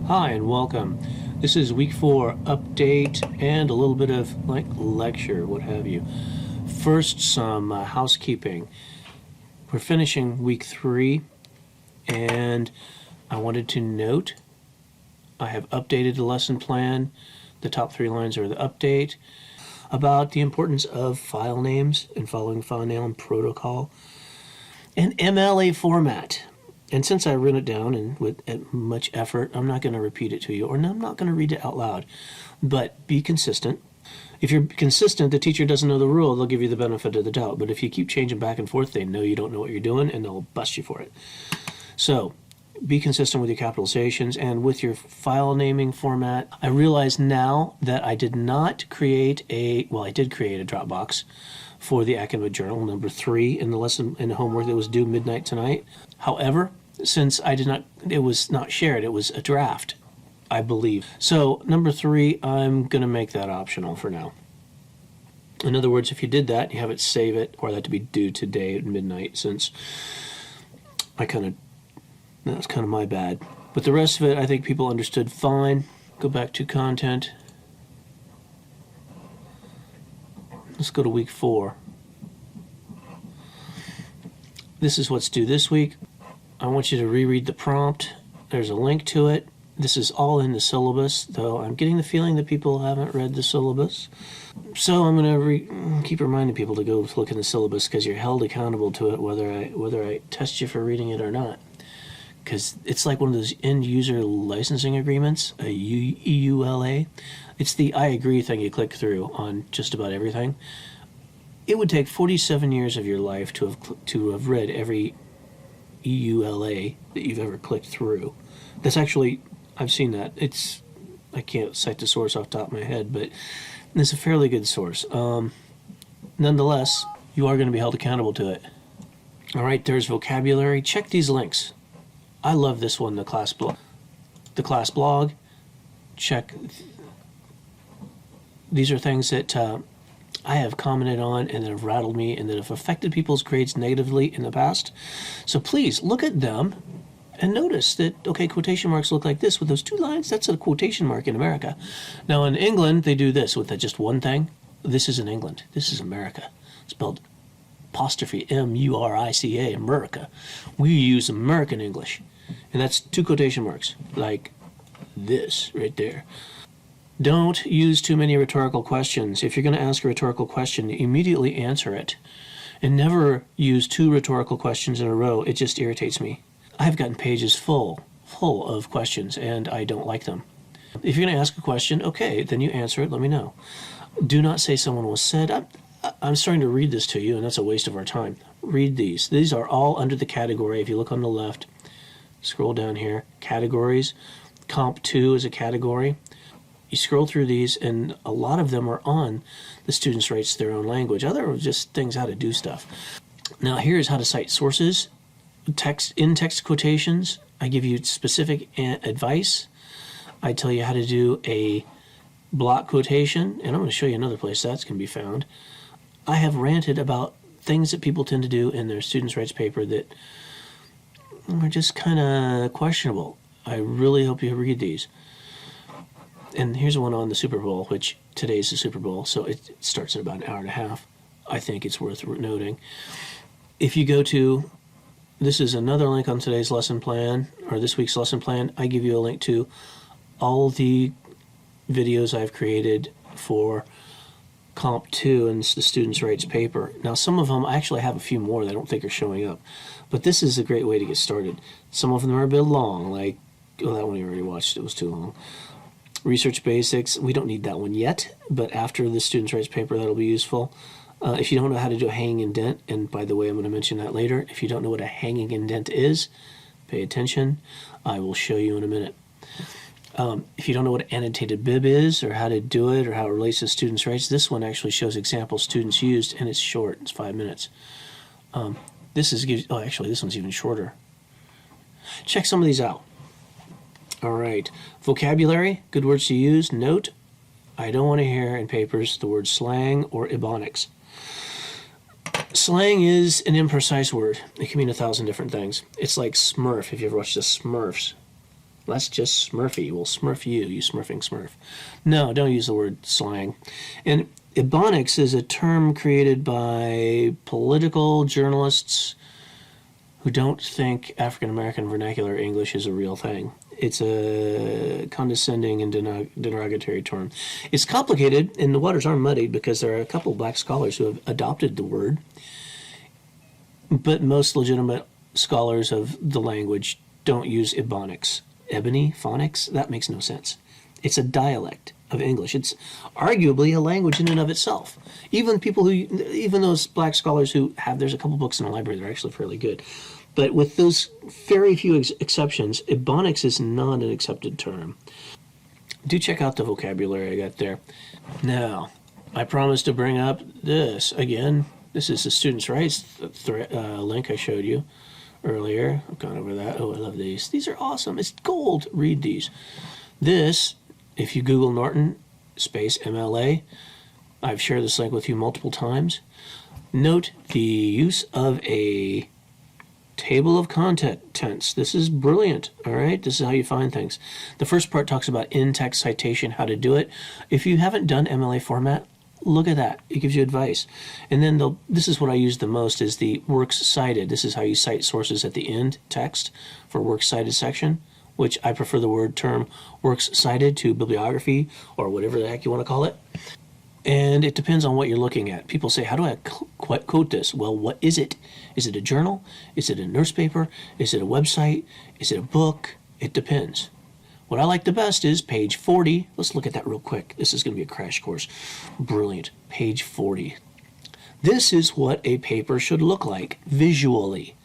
Hi and welcome. This is week 4 update and a little bit of like lecture, what have you. First, some housekeeping. We're finishing week 3 and I wanted to note I have updated the lesson plan. The top 3 lines are the update about the importance of file names and following file name protocol and MLA format. And since I wrote it down and with much effort, I'm not going to repeat it to you, or I'm not going to read it out loud. But be consistent. If you're consistent, the teacher doesn't know the rule, they'll give you the benefit of the doubt. But if you keep changing back and forth, they know you don't know what you're doing, and they'll bust you for it. So be consistent with your capitalizations and with your file naming format. I realize now that I did not create I did create a Dropbox for the academic journal, number 3 in the lesson in the homework that was due midnight tonight. However, since it was not shared, it was a draft, I believe. So number 3, I'm going to make that optional for now. In other words, if you did that, you have it save it, or that to be due today at midnight, since that's kind of my bad. But the rest of it, I think people understood fine. Go back to content. Let's go to week 4. This is what's due this week. I want you to reread the prompt. There's a link to it. This is all in the syllabus, though I'm getting the feeling that people haven't read the syllabus. So I'm going to keep reminding people to go look in the syllabus, because you're held accountable to it whether I test you for reading it or not. Because it's like one of those end-user licensing agreements, a EULA. It's the I agree thing you click through on just about everything. It would take 47 years of your life to have read every EULA that you've ever clicked through. That's actually, I've seen that. I can't cite the source off the top of my head, but it's a fairly good source. Nonetheless, you are going to be held accountable to it. All right, there's vocabulary. Check these links. I love this one, the class blog. The class blog. Check. These are things that I have commented on and that have rattled me and that have affected people's grades negatively in the past. So please look at them and notice that, okay, quotation marks look like this with those 2 lines. That's a quotation mark in America. Now in England, they do this with just one thing. This is in England. This is America. Spelled apostrophe M-U-R-I-C-A, America. We use American English. And that's 2 quotation marks, like this right there. Don't use too many rhetorical questions. If you're going to ask a rhetorical question, immediately answer it. And never use 2 rhetorical questions in a row. It just irritates me. I've gotten pages full of questions, and I don't like them. If you're going to ask a question, okay, then you answer it, let me know. Do not say someone was said. I'm starting to read this to you, and that's a waste of our time. Read these. These are all under the category. If you look on the left, scroll down here, categories. Comp 2 is a category. You scroll through these, and a lot of them are on the students' rights to their own language. Other are just things how to do stuff. Now here's how to cite sources. In-text quotations. I give you specific advice. I tell you how to do a block quotation, and I'm going to show you another place that's can be found. I have ranted about things that people tend to do in their students' rights paper that are just kind of questionable. I really hope you read these. And here's one on the Super Bowl, which today's the Super Bowl, so it starts at about an hour and a half. I think it's worth noting. If you go to, this is another link on today's lesson plan, or this week's lesson plan. I give you a link to all the videos I've created for Comp 2 and the students' rights paper. Now, some of them, I actually have a few more that I don't think are showing up. But this is a great way to get started. Some of them are a bit long, like, oh, that one you already watched, it was too long. Research basics, we don't need that one yet, but after the students' rights paper, that'll be useful. If you don't know how to do a hanging indent, and by the way, I'm going to mention that later. If you don't know what a hanging indent is, pay attention. I will show you in a minute. If you don't know what annotated bib is, or how to do it, or how it relates to students' rights, this one actually shows examples students used, and it's short. It's 5 minutes. Actually, this one's even shorter. Check some of these out. All right. Vocabulary, good words to use. Note, I don't want to hear in papers the word slang or ebonics. Slang is an imprecise word. It can mean 1,000 different things. It's like Smurf, if you ever watched the Smurfs. That's just Smurfy. We'll Smurf you, you smurfing Smurf. No, don't use the word slang. And Ebonics is a term created by political journalists who don't think African American vernacular English is a real thing. It's a condescending and derogatory term. It's complicated, and the waters are muddied because there are a couple of black scholars who have adopted the word, but most legitimate scholars of the language don't use Ebonics. Ebony, phonics, that makes no sense. It's a dialect of English. It's arguably a language in and of itself. Even those black scholars who have, there's a couple books in the library that are actually fairly good. But with those very few exceptions, Ebonics is not an accepted term. Do check out the vocabulary I got there. Now, I promised to bring up this again. This is the students' rights link I showed you earlier. I've gone over that. Oh, I love these. These are awesome. It's gold. Read these. This, if you Google Norton space MLA, I've shared this link with you multiple times. Note the use of a table of contents. This is brilliant, all right? This is how you find things. The first part talks about in-text citation, how to do it. If you haven't done MLA format, look at that. It gives you advice. And then this is what I use the most, is the works cited. This is how you cite sources at the end text for works cited section, which I prefer the word term works cited to bibliography or whatever the heck you want to call it. And it depends on what you're looking at. People say, how do I quote this? Well, what is it? Is it a journal? Is it a newspaper? Is it a website? Is it a book? It depends. What I like the best is page 40. Let's look at that real quick. This is going to be a crash course. Brilliant. Page 40. This is what a paper should look like visually.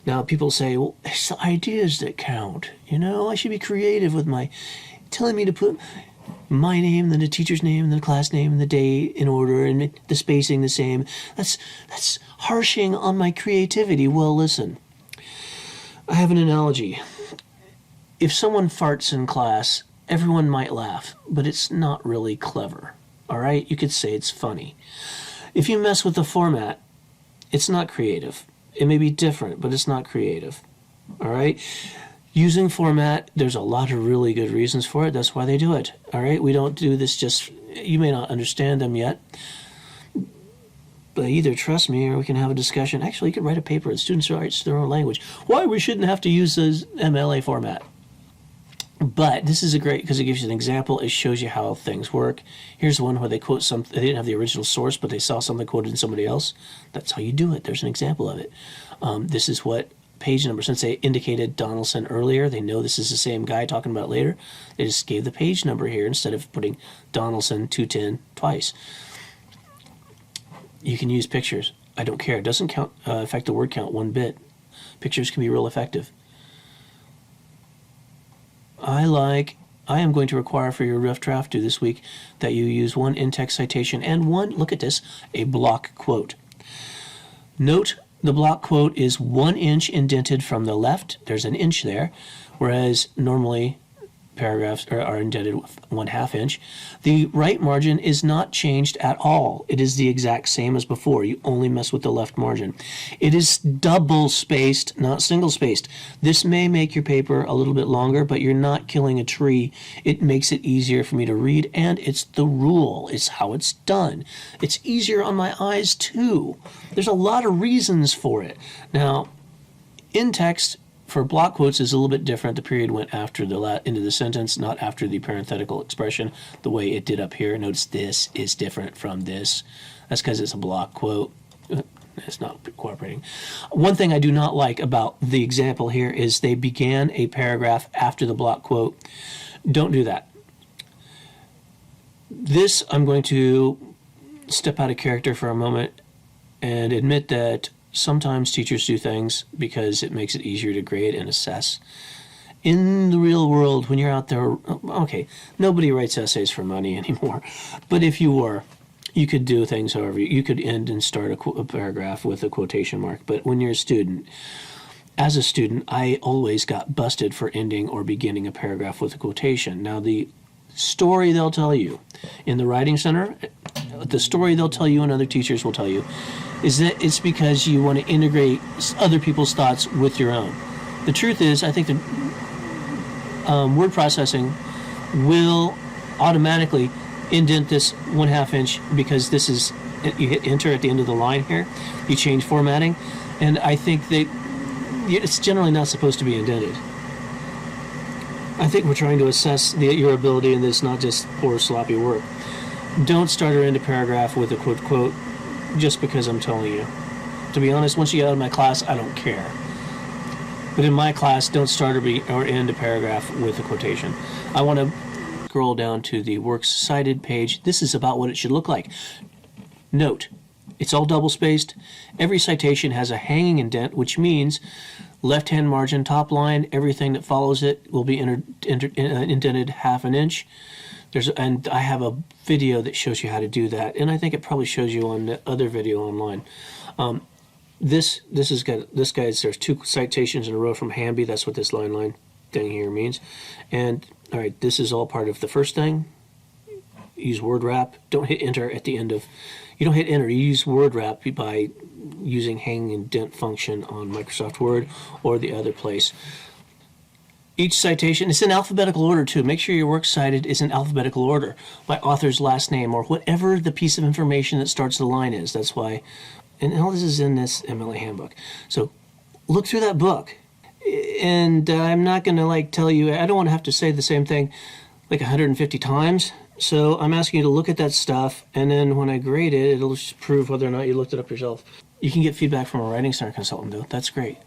Now, people say, well, it's the ideas that count. I should be creative with telling me to put my name, then the teacher's name, and the class name, and the day in order, and the spacing the same. That's harshing on my creativity. Well, listen, I have an analogy. If someone farts in class, everyone might laugh, but it's not really clever. All right? You could say it's funny. If you mess with the format, it's not creative. It may be different, but it's not creative. All right? Using format, there's a lot of really good reasons for it. That's why they do it. All right? We don't do this just, you may not understand them yet, but either trust me or we can have a discussion. Actually, you could write a paper. The students write their own language. Why we shouldn't have to use the MLA format. But this is great because it gives you an example. It shows you how things work. Here's one where they quote something. They didn't have the original source, but they saw something quoted in somebody else. That's how you do it. There's an example of it. This is what page number, since they indicated Donaldson earlier, they know this is the same guy talking about it later. They just gave the page number here instead of putting Donaldson 210 twice. You can use pictures. I don't care. It doesn't count affect the word count one bit. Pictures can be real effective. I am going to require for your rough draft due this week that you use one in-text citation and one, look at this, a block quote. Note the block quote is 1 inch indented from the left. There's an inch there, whereas normally paragraphs are indented 1/2 inch. The right margin is not changed at all. It is the exact same as before. You only mess with the left margin. It is double spaced, not single spaced. This may make your paper a little bit longer, but you're not killing a tree. It makes it easier for me to read, and it's the rule. It's how it's done. It's easier on my eyes too. There's a lot of reasons for it. Now, in text, for block quotes is a little bit different. The period went after the end of the sentence, not after the parenthetical expression, the way it did up here. Notice this is different from this. That's because it's a block quote. It's not cooperating. One thing I do not like about the example here is they began a paragraph after the block quote. Don't do that. This, I'm going to step out of character for a moment and admit that sometimes teachers do things because it makes it easier to grade and assess. In the real world, when you're out there, okay, nobody writes essays for money anymore. But if you were, you could do things however. You could end and start a paragraph with a quotation mark. But when you're a student, as a student, I always got busted for ending or beginning a paragraph with a quotation. Now, the story they'll tell you in the Writing Center, the story they'll tell you and other teachers will tell you, is that it's because you want to integrate other people's thoughts with your own. The truth is, I think the word processing will automatically indent this 1/2 inch because this is, you hit enter at the end of the line here, you change formatting, and I think that it's generally not supposed to be indented. I think we're trying to assess your ability in this, not just poor sloppy work. Don't start or end a paragraph with a quote just because I'm telling you. To be honest, once you get out of my class, I don't care. But in my class, don't start or end a paragraph with a quotation. I want to scroll down to the works cited page. This is about what it should look like. Note, it's all double spaced. Every citation has a hanging indent, which means left-hand margin, top line, everything that follows it will be indented 1/2 inch. And I have a video that shows you how to do that, and I think it probably shows you on the other video online. This guy's, there's 2 citations in a row from Hamby. That's what this line thing here means. And all right, this is all part of the first thing. Use word wrap. Don't hit enter at the end of. You don't hit enter. You use word wrap by using hang indent function on Microsoft Word or the other place. Each citation is in alphabetical order too. Make sure your works cited is in alphabetical order by author's last name or whatever the piece of information that starts the line is. That's why, and all this is in this MLA handbook. So look through that book. And I'm not going to tell you, I don't want to have to say the same thing 150 times. So I'm asking you to look at that stuff, and then when I grade it, it'll just prove whether or not you looked it up yourself. You can get feedback from a Writing Center consultant, though. That's great.